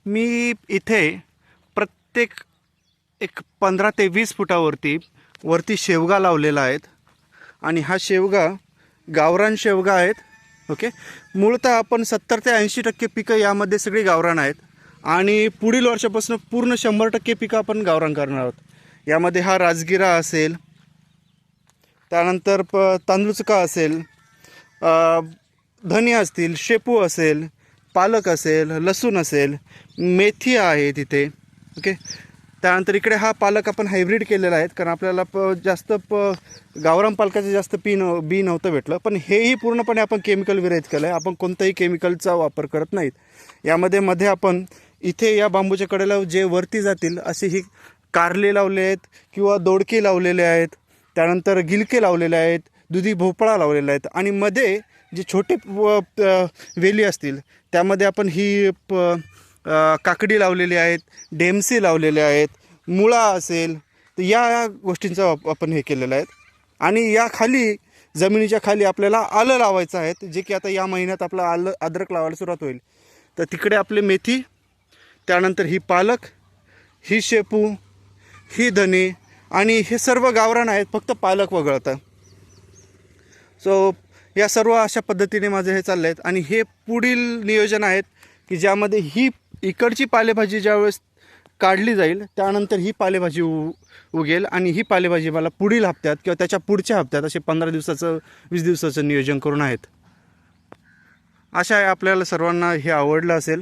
मी इथे प्रत्येक एक 15 ते 20 फुटावरती शेवगा लावलेला आहेत आणि हा शेवगा गावरान शेवगा आहेत. ओके, मूळतः आपण 70 ते 80% पिकं यामध्ये सगळी गावरान आहेत आणि पुढील वर्षापासून पूर्ण 100% पिकं आपण गावरान करणार आहोत. यामध्ये हा राजगिरा असेल, त्यानंतर तांदूळचका असेल, धने असतील, शेपू असेल, पालक असेल, लसूण असेल, मेथी आहे तिथे. ओके, त्यानंतर इकडे हा पालक आपण हायब्रिड केलेला आहे कारण आपल्याला जास्त गावरान पालकाचं जास्त बी नव्हतं भेटलं. पण हेही पूर्णपणे आपण केमिकल विरहित केलं आहे. आपण कोणत्याही केमिकलचा वापर करत नाहीत. यामध्ये मध्ये आपण इथे या बांबूच्या कडेला जे वरती जातील असे ही कारले लावले आहेत किंवा दोडके लावलेले आहेत, त्यानंतर गिलके लावलेले आहेत, दुधी भोपळा लावलेला आहेत आणि मध्ये जे छोटे वेली असतील त्यामध्ये आपण ही काकडी लावलेली आहेत, डेमसे लावलेले आहेत, मुळा असेल, तर या गोष्टींचा आपण हे केलेलं आहे. आणि या खाली जमिनीच्या खाली आपल्याला आलं लावायचं आहे, जे की आता या महिन्यात आपलं अद्रक लावायला सुरुवात होईल. तर तिकडे आपले मेथी, त्यानंतर ही पालक, ही शेपू, ही धने आणि हे सर्व गावरान आहेत, फक्त पालक वगळतं. सो या सर्व अशा पद्धतीने माझे हे चालले आहेत आणि हे पुढील नियोजन आहेत की ज्यामध्ये ही इकडची पालेभाजी ज्यावेळेस काढली जाईल त्यानंतर ही पालेभाजी उगेल आणि ही पालेभाजी मला पुढील हप्त्यात किंवा त्याच्या पुढच्या हप्त्यात असे 15 दिवसाचं 20 दिवसाचं नियोजन करून आहेत. आशा आहे आपल्याला सर्वांना हे आवडलं असेल.